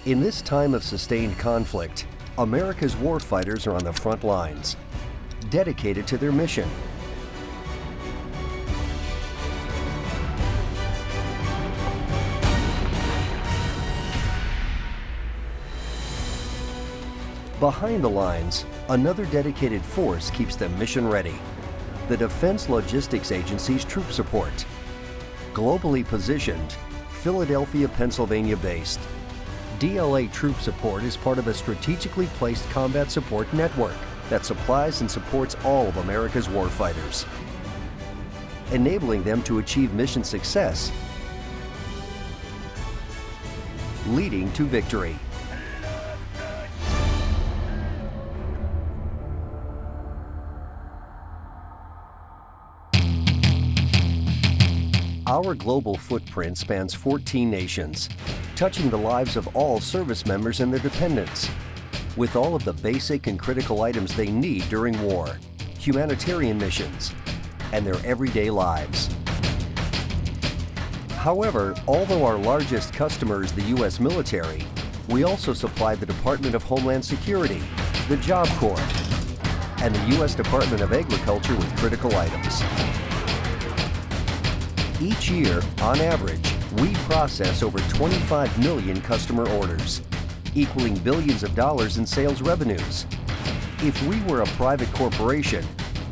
In this time of sustained conflict, America's warfighters are on the front lines, dedicated to their mission. Behind the lines, another dedicated force keeps them mission ready. The Defense Logistics Agency's Troop Support. Globally positioned, Philadelphia, Pennsylvania based, DLA Troop Support is part of a strategically placed combat support network that supplies and supports all of America's warfighters, enabling them to achieve mission success, leading to victory. Our global footprint spans 14 nations, touching the lives of all service members and their dependents, with all of the basic and critical items they need during war, humanitarian missions, and their everyday lives. However, although our largest customer is the U.S. military, we also supply the Department of Homeland Security, the Job Corps, and the U.S. Department of Agriculture with critical items. Each year, on average, we process over 25 million customer orders, equaling billions of dollars in sales revenues. If we were a private corporation,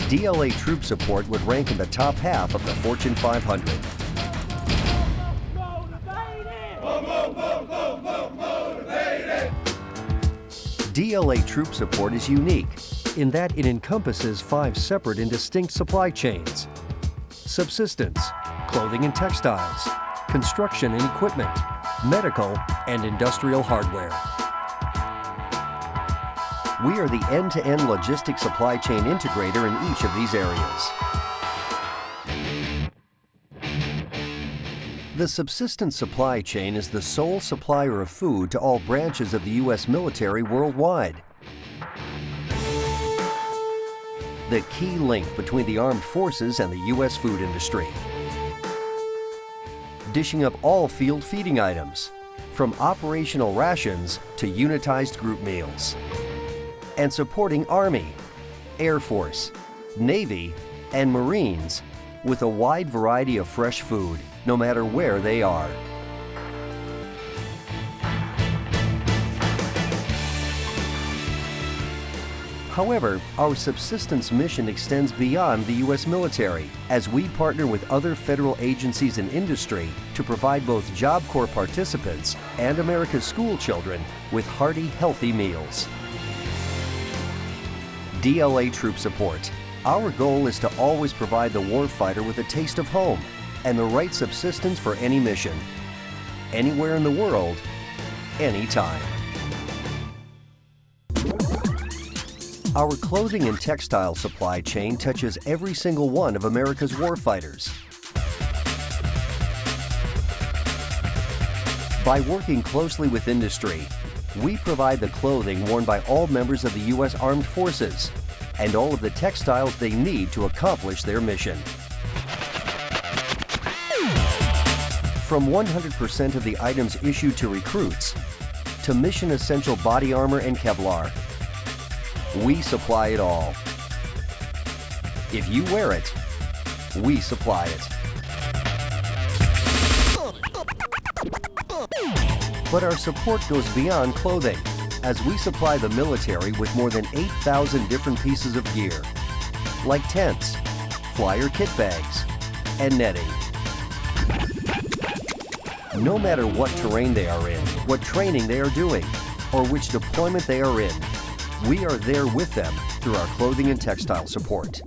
DLA Troop Support would rank in the top half of the Fortune 500. DLA Troop Support is unique in that it encompasses 5 separate and distinct supply chains: subsistence, clothing and textiles, construction and equipment, medical and industrial hardware. We are the end-to-end logistics supply chain integrator in each of these areas. The subsistence supply chain is the sole supplier of food to all branches of the U.S. military worldwide. The key link between the armed forces and the U.S. food industry. Dishing up all field feeding items, from operational rations to unitized group meals. And supporting Army, Air Force, Navy, and Marines with a wide variety of fresh food, no matter where they are. However, our subsistence mission extends beyond the U.S. military as we partner with other federal agencies and industry to provide both Job Corps participants and America's school children with hearty, healthy meals. DLA Troop Support. Our goal is to always provide the warfighter with a taste of home and the right subsistence for any mission, anywhere in the world, anytime. Our clothing and textile supply chain touches every single one of America's warfighters. By working closely with industry, we provide the clothing worn by all members of the U.S. Armed Forces and all of the textiles they need to accomplish their mission. From 100% of the items issued to recruits to mission-essential body armor and Kevlar, we supply it all. If you wear it, we supply it. But our support goes beyond clothing, as we supply the military with more than 8,000 different pieces of gear, like tents, flyer kit bags, and netting. No matter what terrain they are in, what training they are doing, or which deployment they are in, we are there with them through our clothing and textile support.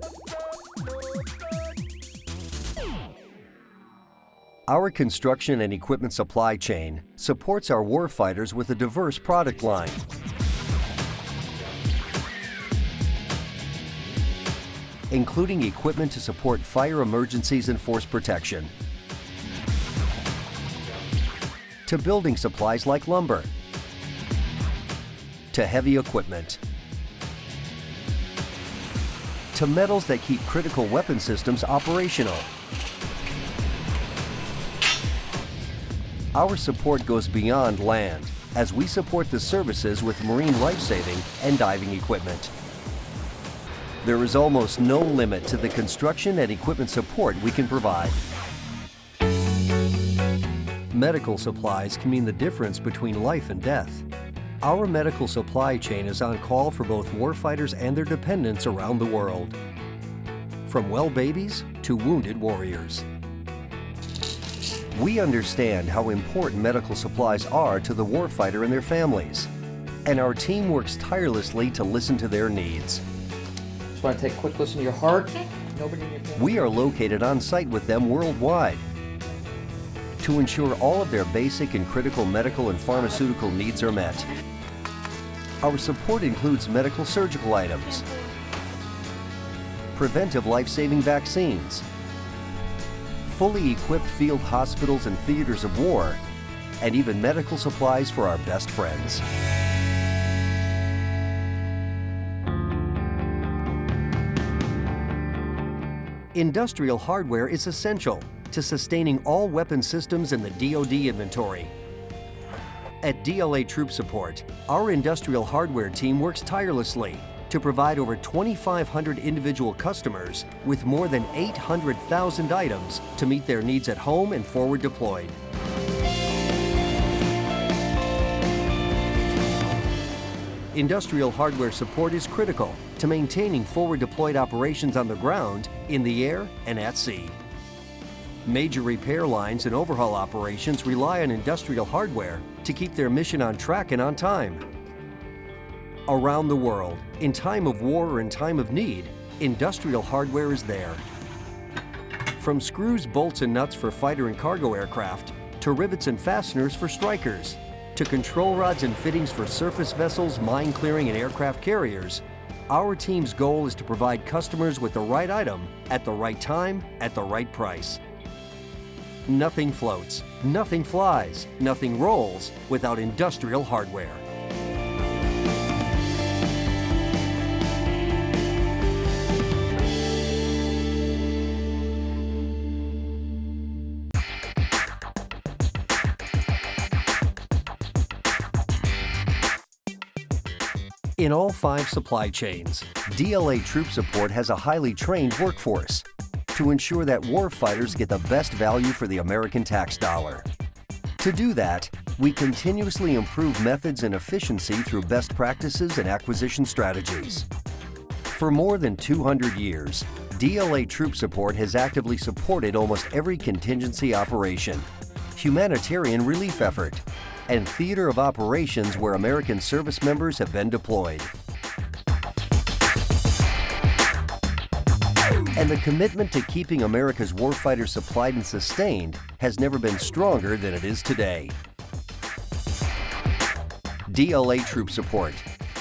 Our construction and equipment supply chain supports our warfighters with a diverse product line. Including equipment to support fire emergencies and force protection, to building supplies like lumber, to heavy equipment, to metals that keep critical weapon systems operational. Our support goes beyond land as we support the services with marine life-saving and diving equipment. There is almost no limit to the construction and equipment support we can provide. Medical supplies can mean the difference between life and death. Our medical supply chain is on call for both warfighters and their dependents around the world, from well babies to wounded warriors. We understand how important medical supplies are to the warfighter and their families, and our team works tirelessly to listen to their needs. Just want to take a quick listen to your heart. Nobody in your family. We are located on site with them worldwide to ensure all of their basic and critical medical and pharmaceutical needs are met. Our support includes medical surgical items, preventive life-saving vaccines, fully equipped field hospitals and theaters of war, and even medical supplies for our best friends. Industrial hardware is essential to sustaining all weapon systems in the DoD inventory. At DLA Troop Support, our industrial hardware team works tirelessly to provide over 2,500 individual customers with more than 800,000 items to meet their needs at home and forward deployed. Industrial hardware support is critical to maintaining forward deployed operations on the ground, in the air, and at sea. Major repair lines and overhaul operations rely on industrial hardware to keep their mission on track and on time. Around the world, in time of war or in time of need, industrial hardware is there. From screws, bolts, and nuts for fighter and cargo aircraft, to rivets and fasteners for strikers, to control rods and fittings for surface vessels, mine clearing, and aircraft carriers, our team's goal is to provide customers with the right item at the right time at the right price. Nothing floats, nothing flies, nothing rolls without industrial hardware. In all 5 supply chains, DLA Troop Support has a highly trained workforce to ensure that warfighters get the best value for the American tax dollar. To do that, we continuously improve methods and efficiency through best practices and acquisition strategies. For more than 200 years, DLA Troop Support has actively supported almost every contingency operation, humanitarian relief effort, and theater of operations where American service members have been deployed. And the commitment to keeping America's warfighters supplied and sustained has never been stronger than it is today. DLA Troop Support,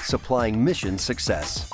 supplying mission success.